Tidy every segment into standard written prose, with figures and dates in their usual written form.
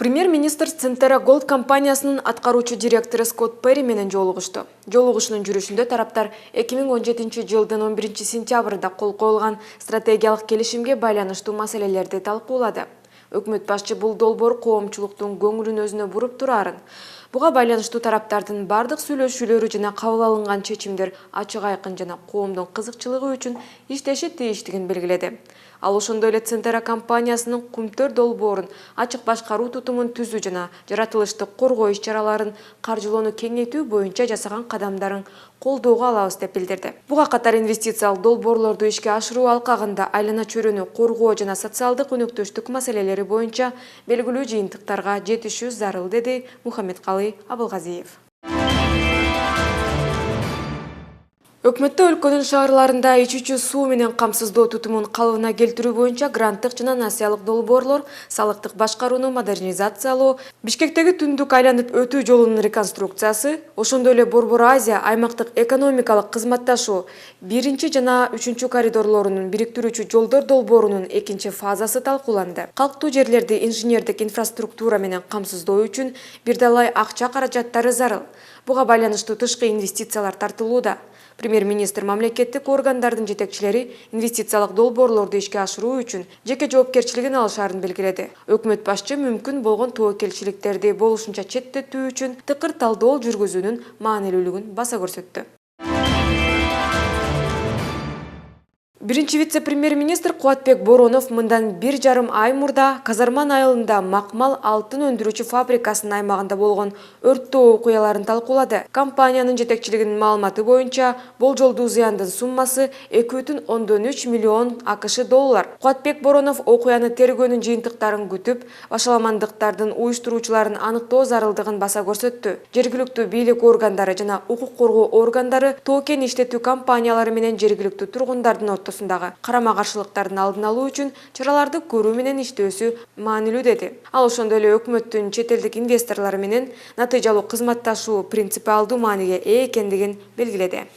Премьер-министр Центера Голд компаниясынын аткаруучу директору Скотт Перри менен жолугушту. Жолугушуунун жүрүшүндө тараптар 2017 жылдын 11 сентябрында кол коюлган стратегиялык келишимге байланыштуу маселелерди талкуулады. Өкмөт башчы бул долбоор коомчулуктун көңүлүн өзүнө буруп турарын, буга байланыштуу тараптардын бардык сүйлөшүүлөрү жана кабыл алынган чечимдер ачык айкын жана коомдун кызыкчылыгы үчүн иштеши тийиштигин белгиледи. Ал ошондой эле Центера компаниясынын Кумтөр долбоорун ачык башкаруу тутумун түзүү жана жаратылышты коргоо иш-чараларын каржылоону кеңейтүү боюнча жасаган кадамдарын колдоого алабыз деп билдирди. Буга катар инвестициялык долбоорлорду ишке ашыруу алкагында айлана чөйрөнү коргоо жана социалдык өнөктөштүк маселелери боюнча белгилүү жыйынтыктарга жетишүү зарыл, деди Мухаммедкалый Абылгазиев. Өкмөттө өлкөнүн шаарларында ичүүчү суу менен камсыздоо тутумун калыбына келтирүү боюнча гранттык жана насыялык долбоорлор, салыктык башкарууну модернизациялоо, Бишкектеги түндүк айланып өтүү жолунун реконструкциясы, ошондой эле Борбор Азия аймактык экономикалык кызматташуу 1 жана 3 коридорлорунун бириктирүүчү жолдор долбоорунун 2 фазасы талкууланды. Калктуу жерлерди инженердик инфраструктура менен камсыздоо үчүн бир далай акча каражаттары зарыл. Буга байланыштуу тышкы инвестициялар тартылууда. Премьер-министр мамлекеттик органдардын жетекчилери инвестициялык долбоорлорду ишке ашыруу үчүн жеке жоопкерчилигин алышаарын белгиледи. Өкмөт башчы мүмкүн болгон тобокелчиликтерди болушунча четтетүү үчүн тыкыр талдоо жүргүзүүнүн маанилүүлүгүн баса көрсөттү. Биринчи вице-премьер-министр Кубатбек Боронов мындан 1,5 ай мурда Казарман айылында макмал алтын өндүрүүчү фабрикасынын аймагында болгон өрттөө окуяларын талкуулады. Компаниянын жетекчилигинин маалыматы боюнча, болжолдуу зыяндын суммасы 2,3 миллион АКШ доллар. Кубатбек Боронов окуяны тергөөнүн жыйынтыктарын күтүп, башаламандыктардын уюштуруучуларын аныктоо зарылдыгын баса көрсөттү. Жергиликтүү бийлик органдары жана укук коргоо органдары токен иштетүү компаниялары менен жергиликтүү тургундардын ортосундагы карама-каршылыктардын алдын алуу үчүн чараларды көрүү менен иштөөсү маанилүү, деди. Ал ошондой эле өкмөттүн чет элдик инвесторлору менен натыйжалуу кызматташуу принципиалдуу мааниге ээ экендигин белгиледи.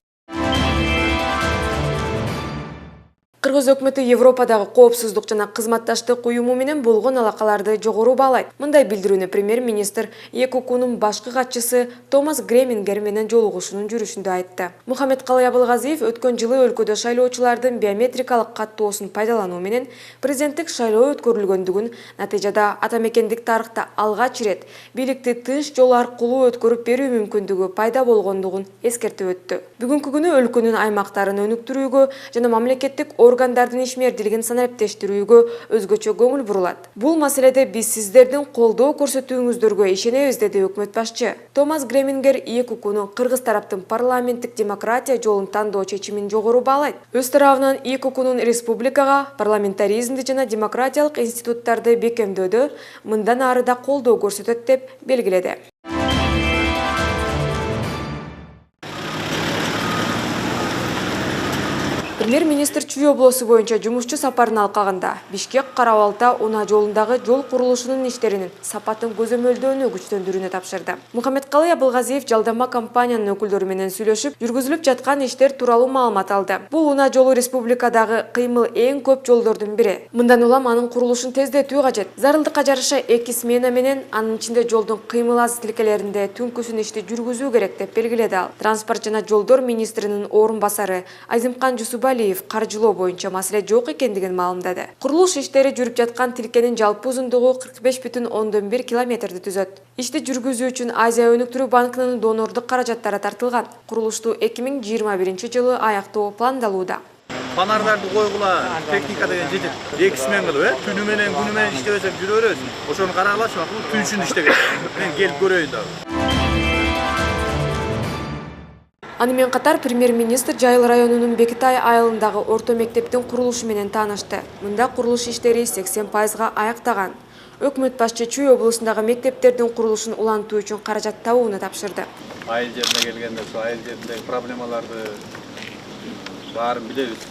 Кыргыз өкмөтү Европадагы коопсуздук жана кызматташтык уюму менен болгон алакаларды жогору баалайт. Мындай билдирүүнү премьер-министр ЕКУКунун башкы катчысы Томас Гремингер менен жолугушуунун жүрүшүндө айтты. Мухаммедкалый Абылгазиев өткөн жылы өлкөдө шайлоочулардын биометрикалык каттоосун пайдалануу менен президенттик шайлоо өткөрүлгөндүгүн, натыйжада атамекендик тарыхта алгач ирет бийликти тынч жол аркылуу өткөрүп берүү мүмкүндүгү пайда болгондугун эскертип өттү. Бүгүнкү күнү өлкөнүн аймактарын өнүктүрүүгө жана мамлекеттик органдардын ишмердилигин санариптештирүүгө өзгөчө көңүл бурулат. Бул маселеде биз сиздердин колдоо көрсөтүүңүздөргө ишенебиз, деди өкмөт башчы. Томас Гремингер ЕКУКунун кыргыз тараптын парламенттик демократия жолун тандоо чечимин жогору баалайт. Өз тарабынан ЕКУКунун республикага парламентаризмди жана демократиялык институттарды бекемдөөдө мындан ары да колдоо көрсөтөт деп белгиледи. Премьер-министр Чүй облусу боюнча жумушчу сапарын алкагында Бишкек-Кара-Балта унаа жолундагы жол курулушунун иштеринин сапатын көзөмөлдөөнү күчтөндүрүүнү тапшырды. Мухаммедкалый Абылгазиев жалдама компаниянын өкүлдөрү менен сүйлөшүп, жүргүзүлүп жаткан иштер тууралуу маалымат алды. Бул унаа жолу республикадагы кыймыл эң көп жолдордун бири. Мындан улам анын курулушун тездетүү кажет. Зарылдыкка жараша 2 смена менен, анын ичинде жолдун кыймыл аз тилкелеринде түнкүсүн ишти жүргүзүү керек деп белгиледи ал. Транспорт жана жолдор министринин орун басары Азимкан Жусубалиев каржылоо боюнча маселе жок экендигин маалымдады. Курулуш иштери жүрүп жаткан тилкенин жалпы узундугу 45,1 километрди түзөт. Ишти жүргүзүү үчүн Азия өнүктүрүү банкынын донордук каражаттары тартылган. Курулушту 2021 жылы аяктоо пландалууда. Фонардарды койгула, техника деген жетет. 2 смен кылып, түнү менен күнү менен иштебесек жүрө беребиз. Ошону караглашы, түнүшүн иштеген. Мен келип көрөйүн дагы. Аны менен катар премьер-министр Жайыл районунун Бекитай айылындагы орто мектептин курулушу менен таанышты. Мында курулуш иштери 80% аяктаган. Өкмөт башчы Чүй облусундагы мектептердин курулушун улантуу үчүн каражат табууну тапшырды. Айыл жерине келгенде, айыл жериндеги проблемаларды баарын билебиз.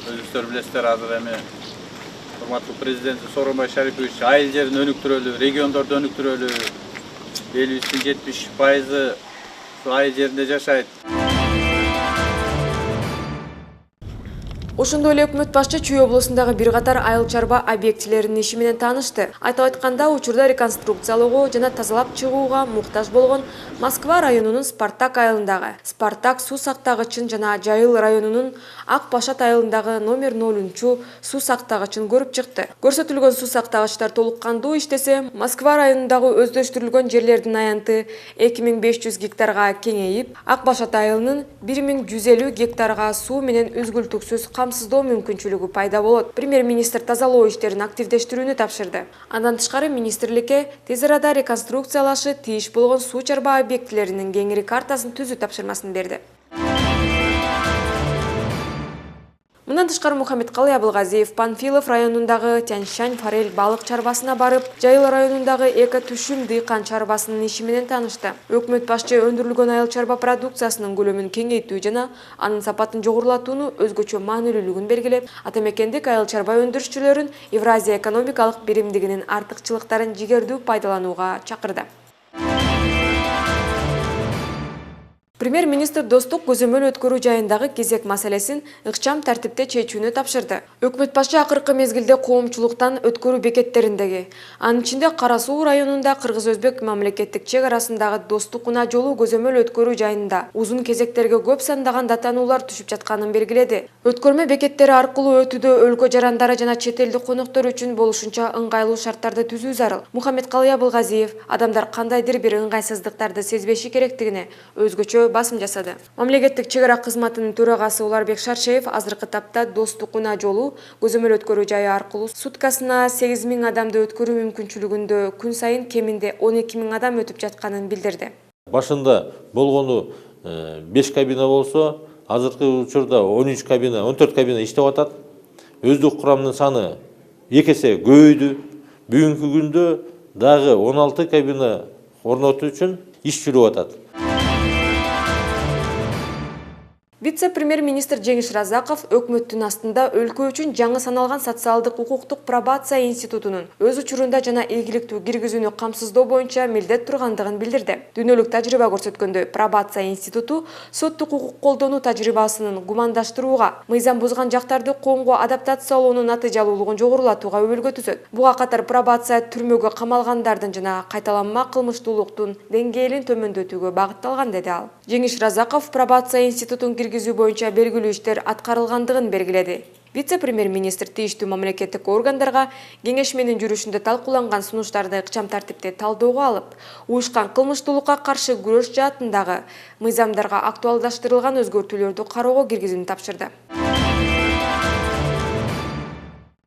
Өзүңүздөр билесиздер, азыр эми урматтуу президент Сооронбай Шарипович айыл жерин өнүктүрөлү, региондорду өнүктүрөлү, элибиздин 70% айыл жеринде жашайт. Ошондой эле өкмөт башчы Чүй облусундагы бир катар айыл чарба объектилеринин иши менен таанышты. Айтып айтканда, учурда реконструкциялоого жана тазалап чыгууга муктаж болгон Москва районунун Спартак айылындагы, Спартак суу сактагычын жана Жайыл районунун Ак Башат айылындагы номер 0 суу сактагычын көрүп чыкты. Көрсөтүлгөн суу сактагычтар толук кандуу иштесе, Москва районундагы өздөштүрүлгөн жерлердин аянты 2500 гектарга кеңейип, Ак Башат айылынын 1150 гектарга суу менен үзгүлтүксүз камсыздоо мүмкүнчүлүгү пайда болот. Премьер-министр тазалоо иштерин активдештирүүнү тапшырды. Андан тышкары министрликке тез арада реконструкциялашы тийиш болгон суу чарба объектилеринин кеңири картасын түзүү тапшырмасын берди. Мындан тышкары Мухаммедкалый Абылгазиев Панфилов районундагы Тяньшань форель балык чарбасына барып, Жайыл районундагы Эко Түшүм дыйкан чарбасынын иши менен таанышты. Өкмөт башчы өндүрүлгөн айыл чарба продукциясынын көлөмүн кеңейтүү жана анын сапатын жогорулатууну өзгөчө маанилүүлүгүн белгилеп, ата мекендик айыл чарба өндүрүшчүлөрүн Евразия экономикалык биримдигинин артыкчылыктарын жигердүү пайдаланууга чакырды. Премьер-министр достук көзөмөл өткөрүү жайындагы кезек маселесин ыкчам тартипте чечүүнү тапшырды. Өкмөт башчы акыркы мезгилде коомчулуктан өткөрүү бекеттериндеги, анын ичинде Кара Суу районунда кыргыз-өзбек мамлекеттик чек арасындагы достук унаа жолу көзөмөл өткөрүү жайында узун кезектерге көп сандаган даттануулар түшүп жатканын белгиледи. Өткөрмө бекеттери аркылуу өтүүдө өлкө жарандары жана чет элдик коноктор үчүн болушунча ыңгайлуу шарттарды түзүү зарыл. Мухаммедкалый Абылгазиев адамдар кандайдыр бир ыңгайсыздыктарды сезбеши керектигине өзгөчө басым жасады. Мамлекеттик чек ара кызматынын төрагасы Уларбек Шаршеев азыркы тапта достук унаа жолу көзөмөл өткөрүү жайы аркылуу суткасына 8000 адамды өткөрүү мүмкүнчүлүгүндө күн сайын кеминде 12000 адам өтүп жатканын билдирди. Башында болгону 5 кабина болсо, азыркы учурда 13 кабина, 14 кабина иштеп атат. Өздүк курамынын саны 2 эсе көбөйдү. Бүгүнкү күндө дагы 16 кабина орнотуу үчүн иш жүрүп атат. Вице-премьер-министр Жеңиш Разаков өкмөттүн астында өлкө үчүн жаңы саналган социалдык укуктук пробация институтунун өз учурунда жана ийгиликтүү киргизүүнү камсыздоо боюнча милдет тургандыгын билдирди. Дүйнөлүк тажрыйба көрсөткөндөй, пробация институту соттук укук колдонуу тажрыйбасынын гумандаштырууга, мыйзам бузган жактарды коомго адаптациялоонун натыйжалуулугун жогорулатууга өбөлгө түзөт. Буга катар пробация түрмөгө камалгандардын жана кайталанма кылмыштуулуктун деңгээлин төмөндөтүүгө багытталган, деди ал. Жеңиш Разаков пробация институтун киргизүү боюнча белгилүү иштер аткарылгандыгын белгиледи. Вице-премьер-министр тийиштүү мамлекеттик органдарга кеңеш менин жүрүшүндө талкууланган сунуштарды ыкчам тартипте талоого алып, уюшкан кылмыштуулукка каршы күрөш жаатындагы мыйзамдарга актуалдаштырылган өзгөртүүлөрдү кароого киргизүүнү тапшырды.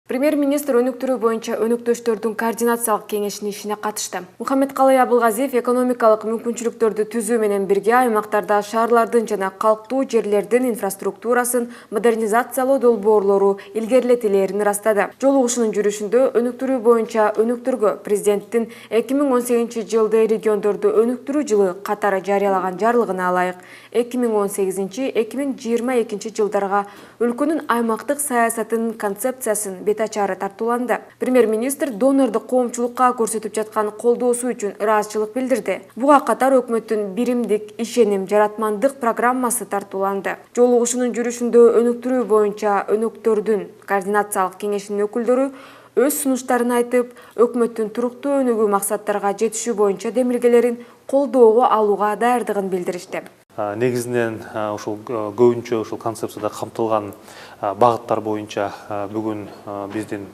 Премьер-министр өнүктүрүү боюнча өнөктөштөрдүн координациялык кеңешинин ишине катышты. Мухаммедкалый Абылгазиев экономикалык мүмкүнчүлүктөрдү түзүү менен бирге аймактарда шаарлардын жана калктуу жерлердин инфраструктурасын модернизациялоо долбоорлору илгерилетилерин ырастады. Жолугушуунун жүрүшүндө өнүктүрүү боюнча өнүктүргө президенттин 2018 региондорду өнүктүрүү жылы катары жарыялаган жарлыгына ылайык 2018-2022 жылдарга өлкөнүн аймактык саясатынын концепциясын бетачары тартууланды. Премьер-министр донордук коомчулукка көрсөтүп жаткан колдоосу үчүн ыраазычылык билдирди. Буга катар өкмөттүн биримдик ишеним жаратмандык программасы тартууланды. Жолугушуунун жүрүшүндө өнүктүрүү боюнча өнөктөрдүн координациялык кеңешинин өкүлдөрү өз сунуштарын айтып, өкмөттүн туруктуу өнүгүү максаттарга жетишүү боюнча демилгелерин колдоого алууга даярдыгын билдиришти. Негизинен ушул көбүнчө ушул концепцияда камтылган багыттар боюнча бүгүн биздин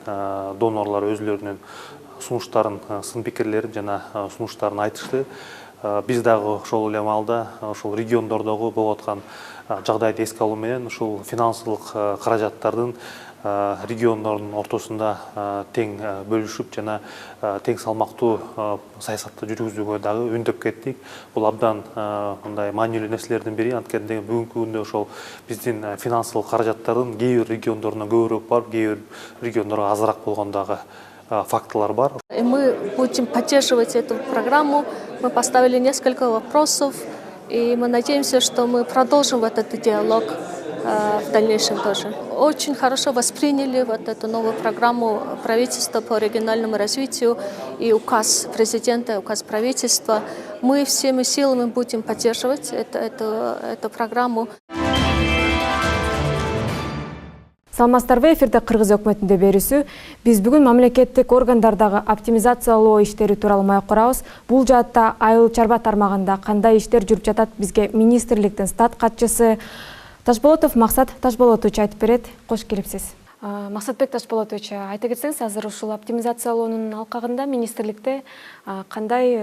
донорлор өзлөрүнүн сунуштарын, сын пикирлерин жана сунуштарын айтышты. Биз дагы ошол эле маалда ушул региондордогу болуп аткан жагдайды эске алуу менен ушул финансылык каражаттардын региондордун ортосунда тең бөлүшүп жана тең салмактуу саясатты жүргүзүүгө дагы үндөп кеттик. Бул абдан мындай маанилүү нерселердин бири. Анткени бүгүнкү күндө ошол биздин финансылык каражаттардын кээ бир региондоруна көбүрөөк барып, кээ бир региондорго азыраак болгондагы фактылар бар. Мы будем поддерживать эту программу. Мы поставили несколько вопросов, и мы надеемся, что мы продолжим этот диалог в дальнейшем тоже. Очень хорошо восприняли вот эту новую программу правительства по региональному развитию и указ президента, указ правительства. Мы всеми силами будем поддерживать эту программу. Саламатсыздарбы, эфирде Кыргыз өкмөтүндө берүүсү. Биз бүгүн мамлекеттик органдардагы оптимизациялоо иштери тууралуу маек курабыз. Бул жаатта айыл чарба тармагында кандай иштер жүрүп жатат, бизге министрликтин стат катчысы Ташболотов Максат Ташболотович айтып берет. Кош келипсиз. Максатбек Ташболотович, айта кетсеңиз, азыр ушул оптимизациялоонун алкагында министрликте кандай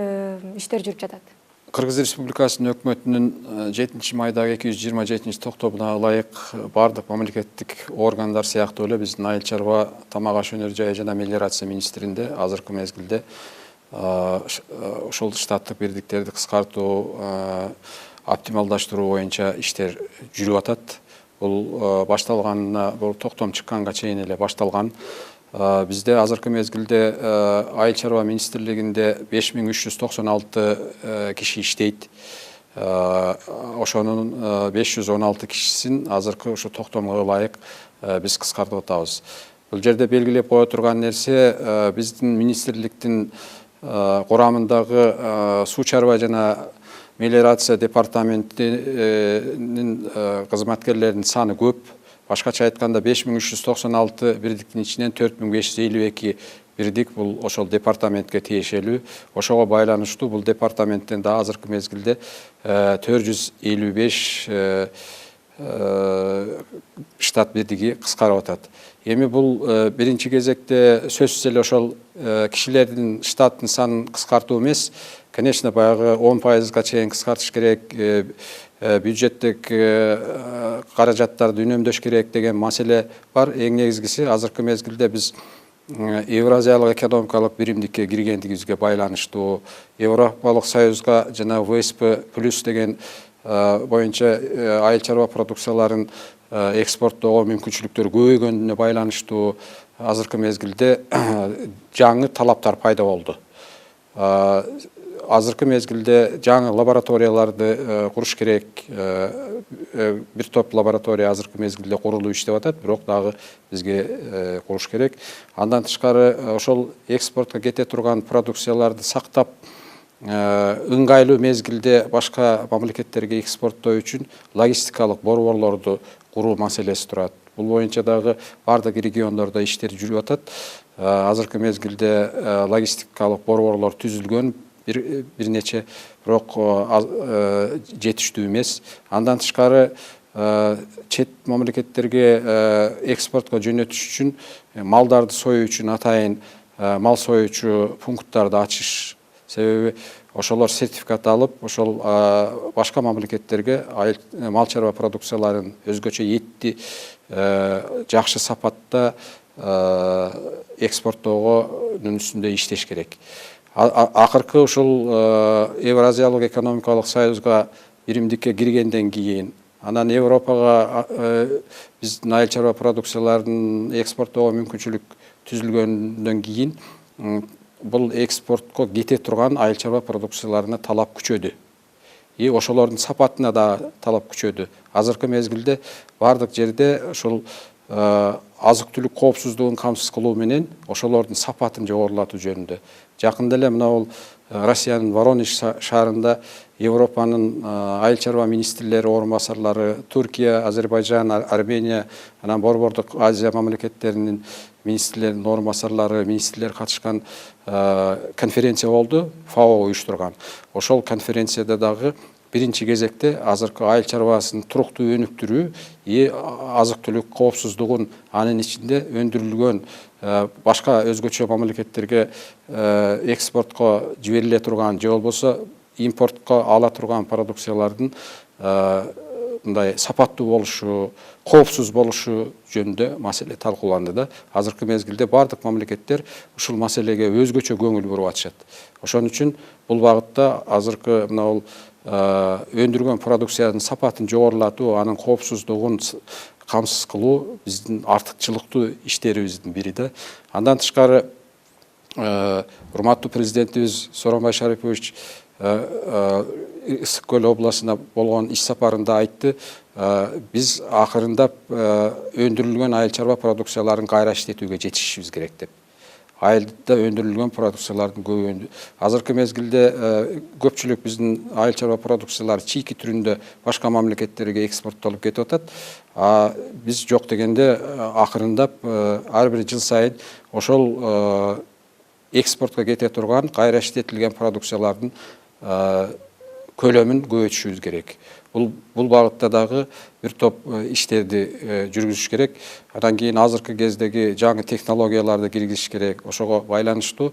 иштер жүрүп жатат? Кыргыз Республикасынын өкмөтүнүн 7 майдагы 227 токтомуна ылайык бардык мамлекеттик органдар сыяктуу эле биздин айыл чарба, тамак аш өнөр жайы жана мелиорация министринде азыркы мезгилде ошол штаттык бирдиктерди кыскартуу, оптималдаштыруу боюнча иштер жүрүп атат. Бул башталганына, бул токтом чыкканга чейин эле башталган. Bizde azırkı mezgilde Ayıl Çarba Ministerliğinde 5396 kişi işteydi. Oşonun 516 kişisin azırkı şu toktomga layık biz kıskartıp atабыз. Бұл жерде белгилеп коя турган нерсе биздин министрликтин курамындагы суу чарба жана мелиорация департаментинин кызматкерлеринин саны көп. Башкача айтканда 5396 бирдиктин ичинен 4552 бирдик бул ошол департаментке тиешелүү. Ошого байланыштуу бул департаменттен да азыркы мезгилде 455 штат бирдиги кыскарып атат. Эми бул биринчи кезекте сөзсүз эле ошол кишилердин штаттын санын кыскартуу эмес, конечно, баягы 10%га чейин кыскартыш керек, бюджеттик каражаттарды үнөмдөш керек деген маселе бар. Эң негизгиси азыркы мезгилде биз Евразиялык экономикалык биримдикке киргендигибизге байланыштуу Европалык Союзга жана ВСП плюс деген боюнча айыл чарба продукцияларын экспорттоого мүмкүнчүлүктөр көбөйгөнүнө байланыштуу азыркы мезгилде жаңы талаптар пайда болду. Азыркы мезгилде жаңы лабораторияларды куруш керек. Бир топ лаборатория азыркы мезгилде курулуп иштеп атат, бирок дагы бизге куруш керек. Андан тышкары ошол экспортко кете турган продукцияларды сактап ыңгайлуу мезгилде башка мамлекеттерге экспорттоо үчүн логистикалык борборлорду куруу маселеси турат. Бул боюнча дагы бардык региондордо иштер жүрүп атат. Азыркы мезгилде логистикалык борборлор түзүлгөн, бир нече, бирок жетиштүү эмес. Андан тышкары чет мамлекеттерге экспортко жөнөтүш үчүн малдарды союу үчүн атайын мал союучу пункттарды ачыш. Себеби ошолор сертификат алып, ошол башка мамлекеттерге мал чарба продукцияларын өзгөчө этти жакшы сапатта экспорттоонун үстүндө иштеш керек. Акыркы ушул Евразиялык экономикалык союзга биримдикке киргенден кийин, анан Европага биздин айыл чарба продукцияларын экспорттоого мүмкүнчүлүк түзүлгөндөн кийин бул экспортко кете турган айыл чарба продукцияларына талап күчөдү. Ошолордун сапатына да талап күчөдү. Азыркы мезгилде бардык жерде ушул азык-түлүк коопсуздугун камсыз кылуу менен ошолордун сапатын жогорулатуу жөнүндө. Жакында эле мына Россиянын Воронеж шаарында Европанын айыл чарба министрлери орун басарлары, Туркия, Азербайжан, Армения, анан борбордук Азия мамлекеттеринин министрлеринин орун басарлары, министрлер катышкан конференция болду, ФАО уюштурган. Ошол конференцияда дагы биринчи кезекте азыркы айыл чарбасын туруктуу өнүктүрүү, азык-түлүк коопсуздугун анын ичинде өндүрүлгөн башка өзгөчө мамлекеттерге экспортко жибериле турган же болбосо импортко ала турган продукциялардын мындай сапаттуу болушу, коопсуз болушу жөнүндө маселе талкууланды да. Азыркы мезгилде бардык мамлекеттер ушул маселеге өзгөчө көңүл буруп атышат. Ошон үчүн бул багытта азыркы мына өндүргөн продукциянын сапатын жогорулатуу, анын коопсуздугун камсыз кылуу биздин артыкчылыктуу иштерибиздин бири да. Андан тышкары урматтуу президентибиз Сооронбай Шарипович Ысык Көл областына болгон иш сапарында айтты, биз акырындап өндүрүлгөн айыл чарба продукцияларын кайра иштетүүгө жетишишибиз керек деп. айылда өндүрүлгөн продукциялардын көбүндү. Азыркы мезгилде көпчүлүк биздин айыл чарба продукциялары чийки түрүндө башка мамлекеттерге экспорттолуп кетип атат. Биз жок дегенде акырындап ар бир жыл сайын ошол экспортко кете турган кайра иштетилген продукциялардын көлөмүн көбөйтүшүбүз керек. Бул багытта дагы бир топ иштерди жүргүзүш керек. Андан кийин азыркы кездеги жаңы технологияларды киргизиш керек. Ошого байланыштуу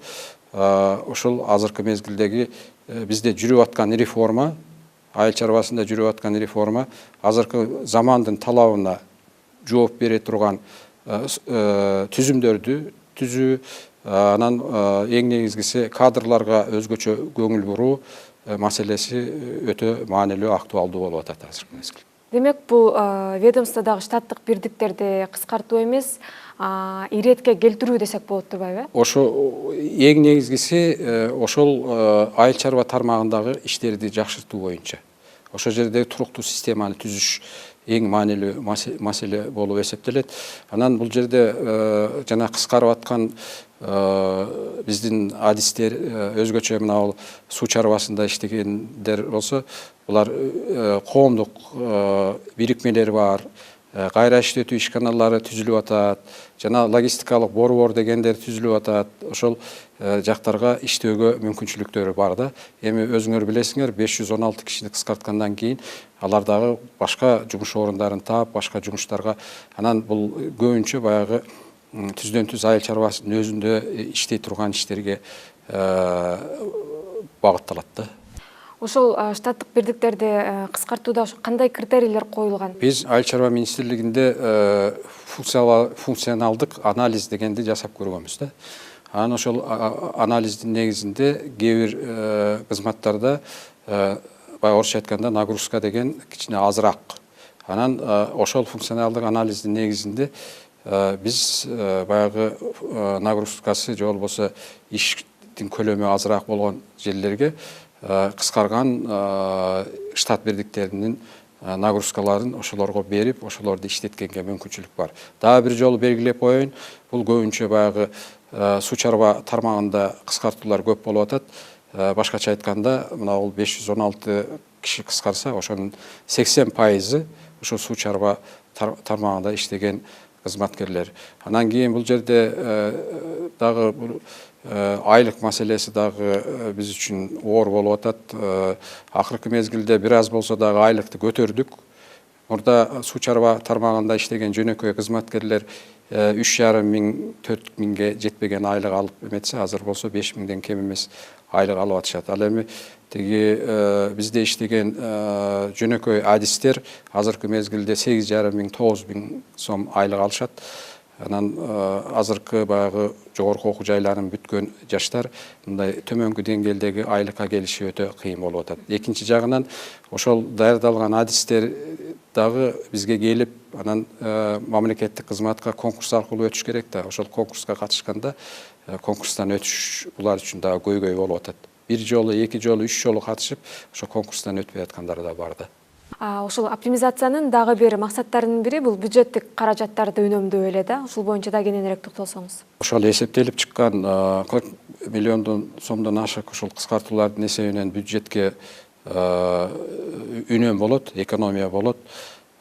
ошол азыркы мезгилдеги бизде жүрүп аткан реформа, айыл чарбасында жүрүп аткан реформа азыркы замандын талабына жооп бере турган түзүмдөрдү түзүү, анан эң негизгиси кадрларга өзгөчө көңүл буруу маселеси өтө маанилүү, актуалдуу болуп атат азыркы мезгилде. Демек, бул ведомстводагы штаттык бирдиктерди кыскартуу эмес, иретке келтирүү десек болот турбайбы? Ошо эң негизгиси ошол айыл чарба тармагындагы иштерди жакшыртуу боюнча. Ошол жерде туруктуу системаны түзүш эң маанилүү маселе болуп эсептелет. Анан бул жерде жана кыскарып аткан биздин адистер өзгөчө мына суу чарбасында иштегендер болсо, булар коомдук бирикмелер бар, кайра иштетүү ишканалары түзүлүп атат, жана логистикалык борбор дегендер түзүлүп атат. Ошол жактарга иштөөгө мүмкүнчүлүктөрү бар да. Эми өзүңөр билесиңер, 516 кишини кыскарткандан кийин алар дагы башка жумуш орундарын таап, башка жумуштарга, анан бул көбүнчө баягы түздөн түз айыл чарбасынын өзүндө иштей турган иштерге багытталат да. Ошол штаттык бирдиктерди кыскартууда кандай критерийлер коюлган? Биз айыл чарба министрлигинде функционалдык анализ дегенди жасап көргөнбүз да. Анан ошол анализдин негизинде кээ бир кызматтарда баягы орусча айтканда нагрузка деген кичине азыраак. Анан ошол функционалдык анализдин негизинде биз баягы нагрузкасы же болбосо иштин көлөмү азыраак болгон жерлерге кыскарган штат бирдиктеринин нагрузкаларын ошолорго берип, ошолорду иштеткенге мүмкүнчүлүк бар. Дагы бир жолу белгилеп коеюн, бул көбүнчө баягы суу чарба тармагында кыскартуулар көп болуп атат. Башкача айтканда, мына бул 516 киши кыскарса, ошонун 80% ошо суу чарба тармагында иштеген кызматкерлер. Анан кийин бул жерде дагы айлык маселеси дагы биз үчүн оор болуп атат. Акыркы мезгилде бир аз болсо дагы айлыкты көтөрдүк. Мурда суу чарба тармагында иштеген жөнөкөй кызматкерлер 3,5 миң, 4 миңге жетпеген айлык алып эметсе, азыр болсо 5 миңден кем эмес айлык алып атышат. Ал эми тиги бизде иштеген жөнөкөй адистер азыркы мезгилде 8,5 миң, 9 миң сом айлык алышат. Анан азыркы баягы жогорку окуу жайларын бүткөн жаштар мындай төмөнкү деңгээлдеги айлыкка келиши өтө кыйын болуп атат. Экинчи жагынан ошол даярдалган адистер дагы бизге келип, анан мамлекеттик кызматка конкурс аркылуу өтүш керек да. Ошол конкурска катышканда конкурстан өтүш булар үчүн дагы көйгөй болуп атат. Бир жолу, эки жолу, үч жолу катышып, ошо конкурстан өтпөй аткандар да бар да. Ошол оптимизациянын дагы бир максаттарынын бири бул бюджеттик каражаттарды үнөмдөө эле да. Ушул боюнча да кененирээк токтолсоңуз. Ошол эсептелип чыккан 40 миллион сомдон ашык ошол кыскартуулардын эсебинен бюджетке үнөм болот, экономия болот.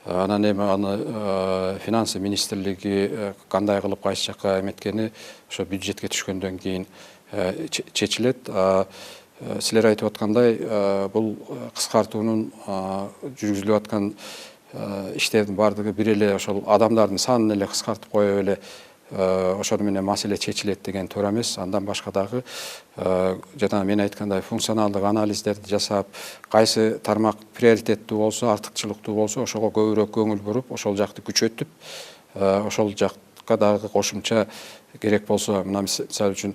Анан эми аны финансы министрлиги кандай кылып кайсы жакка эметкени ошо бюджетке түшкөндөн кийин чечилет. Силер айтып аткандай, бул кыскартуунун жүргүзүлүп аткан иштердин бардыгы бир эле ошол адамдардын санын эле кыскартып коюп эле ошону менен маселе чечилет деген туура эмес. Андан башка дагы жана мен айткандай функционалдык анализдерди жасап, кайсы тармак приоритеттүү болсо, артыкчылыктуу болсо, ошого көбүрөөк көңүл буруп, ошол жакты күчөтүп, ошол жакка дагы кошумча керек болсо, мына мисалы үчүн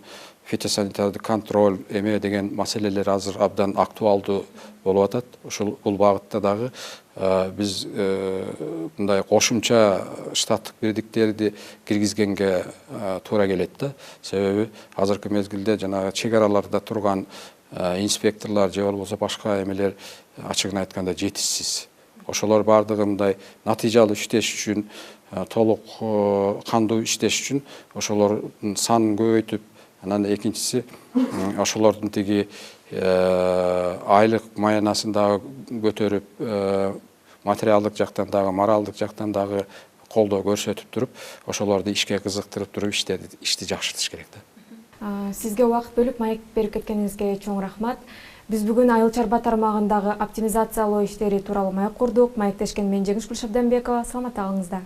фитосанитардык контроль эме деген маселелер азыр абдан актуалдуу болуп атат. Ошол бул багытта дагы биз мындай кошумча штаттык бирдиктерди киргизгенге туура келет да. Себеби азыркы мезгилде жанагы чек араларда турган инспекторлор же болбосо башка эмелер ачыгын айтканда жетишсиз. Ошолор бардыгы мындай натыйжалуу иштеш үчүн, толук кандуу иштеш үчүн ошолордун санын көбөйтүп, Анан экинчиси ошолордун тиги айлык маянасын дагы көтөрүп, материалдык жактан дагы, моралдык жактан дагы колдоо көрсөтүп туруп, ошолорду ишке кызыктырып туруп ишти жакшыртыш керек да. Сизге убакыт бөлүп маек берип кеткениңизге чоң рахмат. Биз бүгүн айыл чарба тармагындагы оптимизациялоо иштери тууралуу маек курдук. Маектешкен мен Жеңиш Гүлшабданбекова. Саламатта калыңыздар.